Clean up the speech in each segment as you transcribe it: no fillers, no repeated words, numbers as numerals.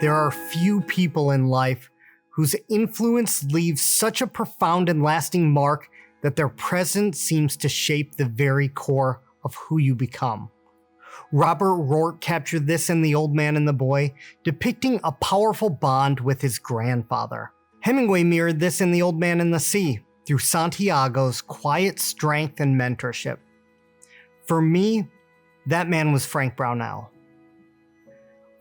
There are few people in life whose influence leaves such a profound and lasting mark that their presence seems to shape the very core of who you become. Robert Rourke captured this in The Old Man and the Boy, depicting a powerful bond with his grandfather. Hemingway mirrored this in The Old Man and the Sea, through Santiago's quiet strength and mentorship. For me, that man was Frank Brownell.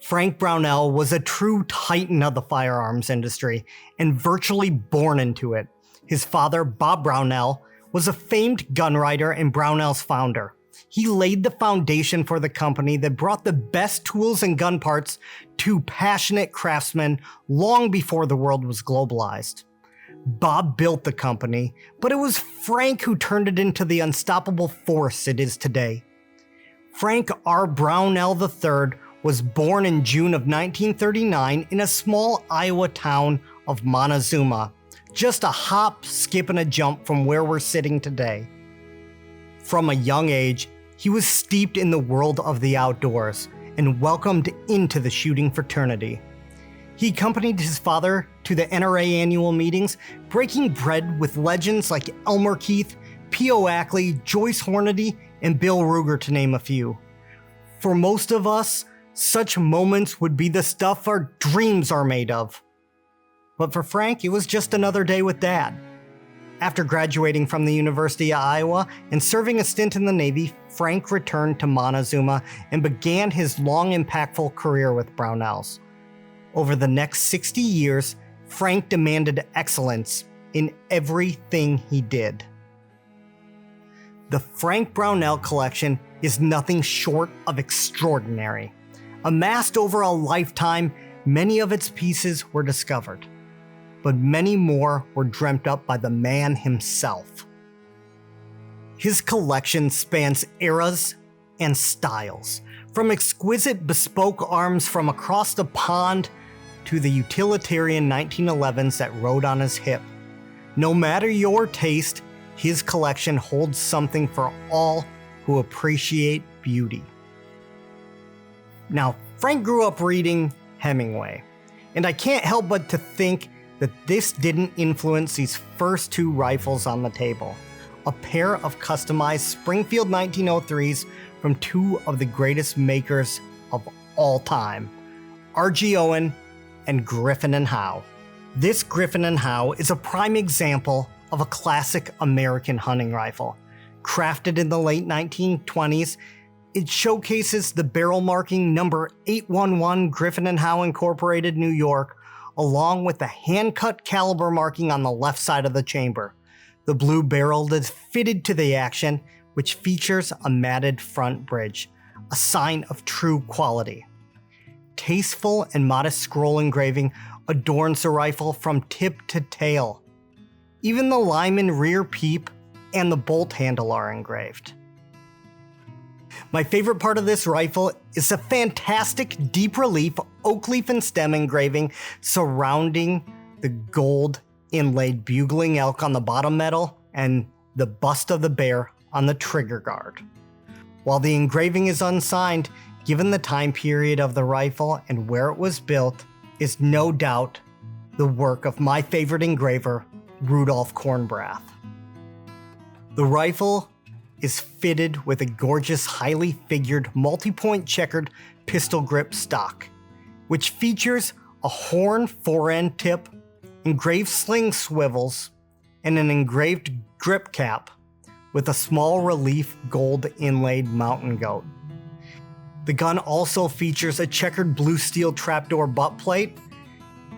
Frank Brownell was a true titan of the firearms industry and virtually born into it. His father, Bob Brownell, was a famed gun writer and Brownell's founder. He laid the foundation for the company that brought the best tools and gun parts to passionate craftsmen long before the world was globalized. Bob built the company, but it was Frank who turned it into the unstoppable force it is today. Frank R. Brownell III was born in June of 1939 in a small Iowa town of Montezuma, just a hop, skip, and a jump from where we're sitting today. From a young age, he was steeped in the world of the outdoors and welcomed into the shooting fraternity. He accompanied his father to the NRA annual meetings, breaking bread with legends like Elmer Keith, P.O. Ackley, Joyce Hornady, and Bill Ruger, to name a few. For most of us, such moments would be the stuff our dreams are made of. But for Frank, it was just another day with Dad. After graduating from the University of Iowa and serving a stint in the Navy, Frank returned to Montezuma and began his long, impactful career with Brownells. Over the next 60 years, Frank demanded excellence in everything he did. The Frank Brownell collection is nothing short of extraordinary. Amassed over a lifetime, many of its pieces were discovered, but many more were dreamt up by the man himself. His collection spans eras and styles, from exquisite bespoke arms from across the pond to the utilitarian 1911s that rode on his hip. No matter your taste, his collection holds something for all who appreciate beauty. Now, Frank grew up reading Hemingway, and I can't help but to think that this didn't influence these first two rifles on the table, a pair of customized Springfield 1903s from two of the greatest makers of all time, RG Owen and Griffin Howe. This Griffin Howe is a prime example of a classic American hunting rifle. Crafted in the late 1920s, it showcases the barrel marking number 811 Griffin Howe Incorporated, New York, along with the hand-cut caliber marking on the left side of the chamber. The blue barrel is fitted to the action, which features a matted front bridge, a sign of true quality. Tasteful and modest scroll engraving adorns the rifle from tip to tail. Even the Lyman rear peep and the bolt handle are engraved. My favorite part of this rifle is the fantastic deep relief oak leaf and stem engraving surrounding the gold inlaid bugling elk on the bottom metal and the bust of the bear on the trigger guard. While the engraving is unsigned, given the time period of the rifle and where it was built, is no doubt the work of my favorite engraver, Rudolph Kornbrath. The rifle is fitted with a gorgeous, highly figured, multi-point checkered pistol grip stock, which features a horn fore-end tip, engraved sling swivels, and an engraved grip cap with a small relief gold inlaid mountain goat. The gun also features a checkered blue steel trapdoor butt plate,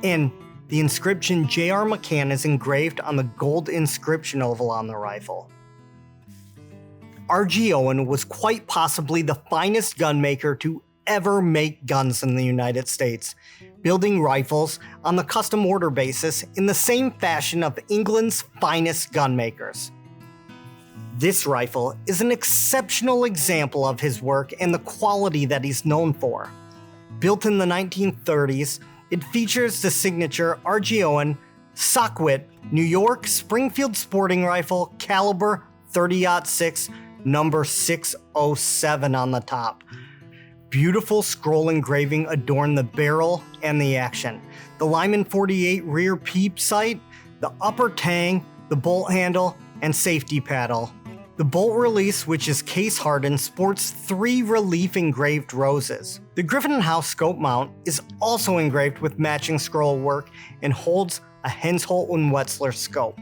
and the inscription J.R. McCann is engraved on the gold inscription oval on the rifle. RG Owen was quite possibly the finest gunmaker to ever make guns in the United States, building rifles on the custom order basis in the same fashion of England's finest gunmakers. This rifle is an exceptional example of his work and the quality that he's known for. Built in the 1930s, it features the signature RG Owen Sockwit New York Springfield sporting rifle caliber .30-06 number 607 on the top. beautiful scroll engraving adorn the barrel and the action. The Lyman 48 rear peep sight, the upper tang, the bolt handle, and safety paddle. The bolt release, which is case hardened, sports 3 relief engraved roses. The Griffin Howe scope mount is also engraved with matching scroll work and holds a Hensoldt and Wetzler scope.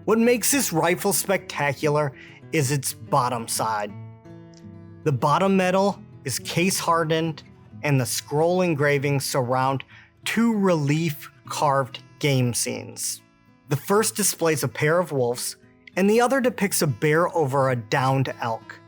What makes this rifle spectacular is its bottom side. The bottom metal is case hardened, and the scroll engravings surround 2 relief carved game scenes. The first displays a pair of wolves, and the other depicts a bear over a downed elk.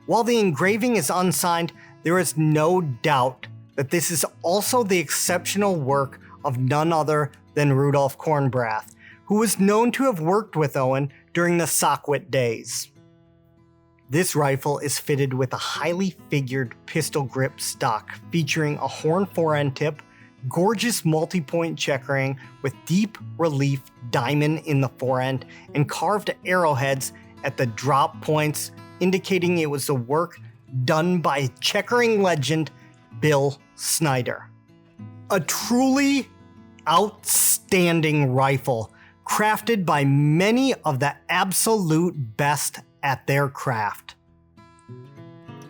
While the engraving is unsigned, there is no doubt that this is also the exceptional work of none other than Rudolph Kornbrath, who was known to have worked with Owen during the Sockwit days. This rifle is fitted with a highly figured pistol grip stock featuring a horn forend tip, gorgeous multi-point checkering with deep relief diamond in the forend, and carved arrowheads at the drop points, indicating it was the work done by checkering legend Bill Snyder. A truly outstanding rifle, crafted by many of the absolute best at their craft.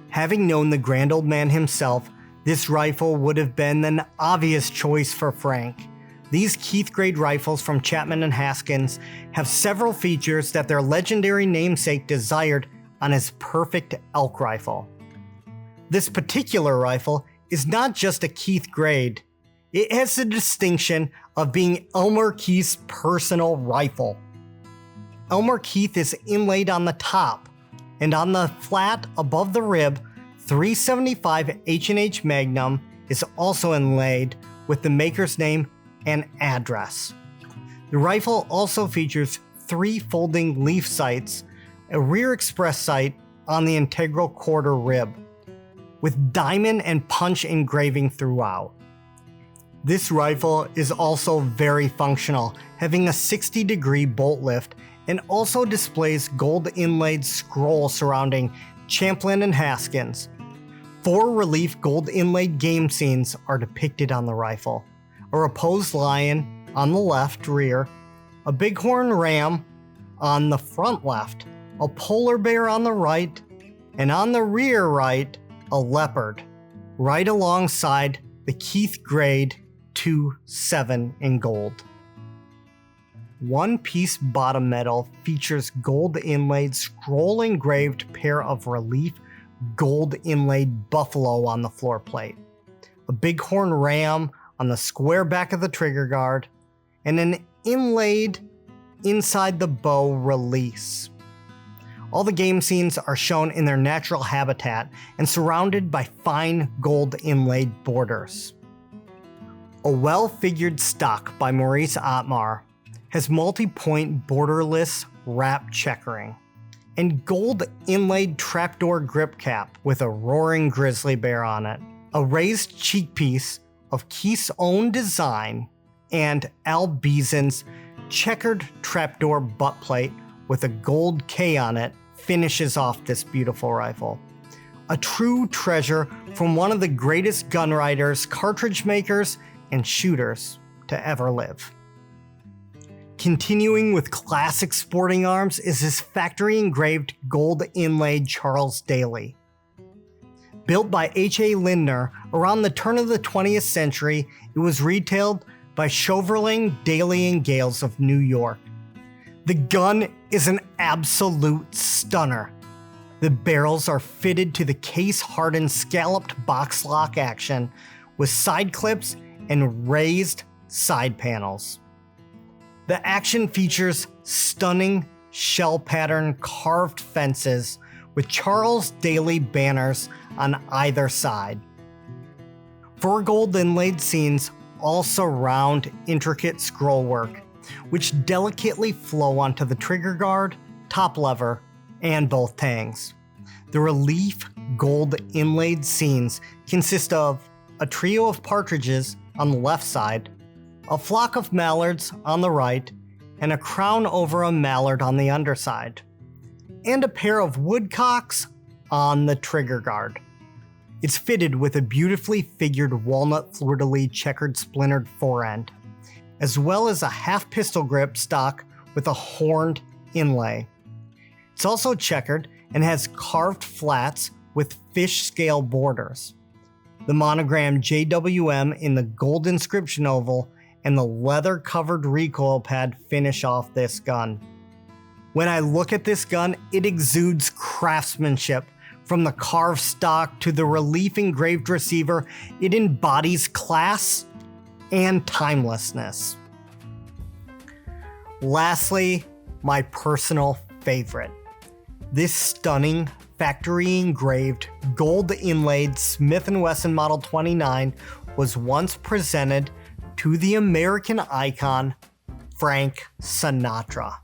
Having known the grand old man himself, this rifle would have been an obvious choice for Frank. These Keith grade rifles from Chapman and Haskins have several features that their legendary namesake desired on his perfect elk rifle. This particular rifle is not just a Keith grade, it has the distinction of being Elmer Keith's personal rifle. Elmer Keith is inlaid on the top, and on the flat above the rib, 375 H&H Magnum is also inlaid with the maker's name and address. The rifle also features 3 folding leaf sights, a rear express sight on the integral quarter rib, with diamond and punch engraving throughout. This rifle is also very functional, having a 60-degree bolt lift, and also displays gold inlaid scroll surrounding Champlin and Haskins. 4 relief gold inlaid game scenes are depicted on the rifle: a reposed lion on the left rear, a bighorn ram on the front left, a polar bear on the right, and on the rear right, a leopard, right alongside the Keith grade 2.7 in gold. One-piece bottom metal features gold inlaid scroll engraved pair of relief gold inlaid buffalo on the floor plate, a bighorn ram on the square back of the trigger guard, and an inlaid inside the bow release. All the game scenes are shown in their natural habitat and surrounded by fine gold inlaid borders. A well-figured stock by Maurice Ottmar has multi-point borderless wrap checkering and gold inlaid trapdoor grip cap with a roaring grizzly bear on it, a raised cheek piece of Keith's own design, and Al Beeson's checkered trapdoor butt plate with a gold K on it finishes off this beautiful rifle. A true treasure from one of the greatest gun writers, cartridge makers, and shooters to ever live. Continuing with classic sporting arms is this factory engraved gold inlaid Charles Daly. Built by H.A. Lindner around the turn of the 20th century, it was retailed by Chauverling, Daly, and Gales of New York. The gun is an absolute stunner. The barrels are fitted to the case-hardened scalloped box lock action with side clips and raised side panels. The action features stunning shell pattern carved fences with Charles Daly banners on either side. 4 gold inlaid scenes all surround intricate scroll work, which delicately flow onto the trigger guard, top lever, and both tangs. The relief gold inlaid scenes consist of a trio of partridges on the left side, a flock of mallards on the right, and a crown over a mallard on the underside, and a pair of woodcocks on the trigger guard. It's fitted with a beautifully figured walnut fleur-de-lis checkered splintered forend, as well as a half pistol grip stock with a horned inlay. It's also checkered and has carved flats with fish scale borders. The monogram JWM in the gold inscription oval and the leather-covered recoil pad finish off this gun. When I look at this gun, it exudes craftsmanship. From the carved stock to the relief engraved receiver, it embodies class and timelessness. Lastly, my personal favorite. This stunning, factory-engraved, gold-inlaid Smith & Wesson Model 29 was once presented to the American icon, Frank Sinatra.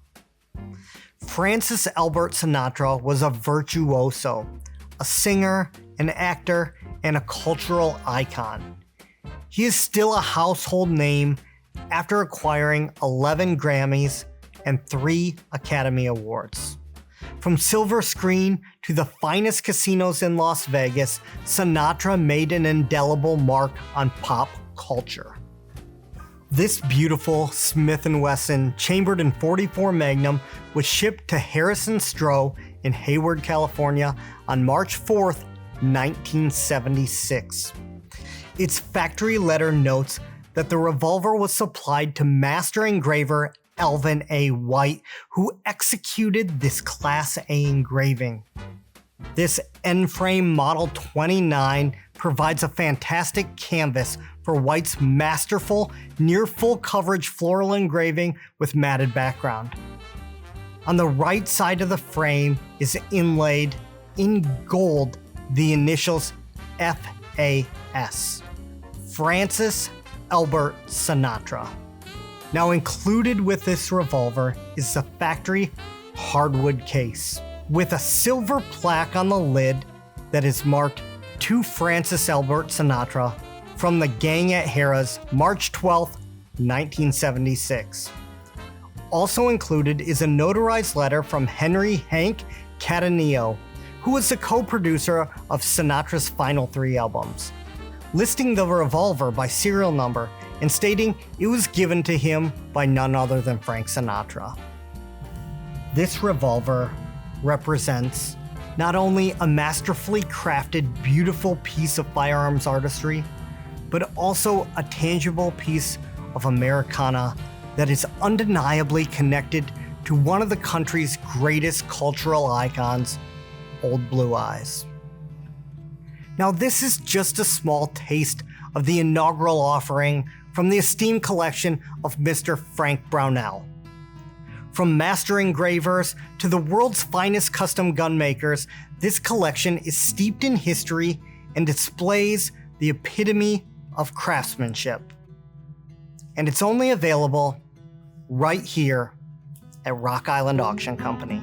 Francis Albert Sinatra was a virtuoso, a singer, an actor, and a cultural icon. He is still a household name after acquiring 11 Grammys and 3 Academy Awards. From silver screen to the finest casinos in Las Vegas, Sinatra made an indelible mark on pop culture. This beautiful Smith & Wesson chambered in .44 Magnum was shipped to Harrison Stroh in Hayward, California on March 4th, 1976. Its factory letter notes that the revolver was supplied to master engraver Elvin A. White, who executed this Class A engraving. This N-frame Model 29 provides a fantastic canvas for White's masterful, near full coverage floral engraving with matted background. On the right side of the frame is inlaid in gold the initials FAS, Francis Albert Sinatra. Now included with this revolver is the factory hardwood case with a silver plaque on the lid that is marked to Francis Albert Sinatra from the gang at Harrah's, March 12, 1976. Also included is a notarized letter from Henry Hank Catanillo, who was the co-producer of Sinatra's final 3 albums, listing the revolver by serial number and stating it was given to him by none other than Frank Sinatra. This revolver represents not only a masterfully crafted, beautiful piece of firearms artistry, but also a tangible piece of Americana that is undeniably connected to one of the country's greatest cultural icons, Old Blue Eyes. Now, this is just a small taste of the inaugural offering from the esteemed collection of Mr. Frank Brownell. From master engravers to the world's finest custom gun makers, this collection is steeped in history and displays the epitome of craftsmanship. And it's only available right here at Rock Island Auction Company.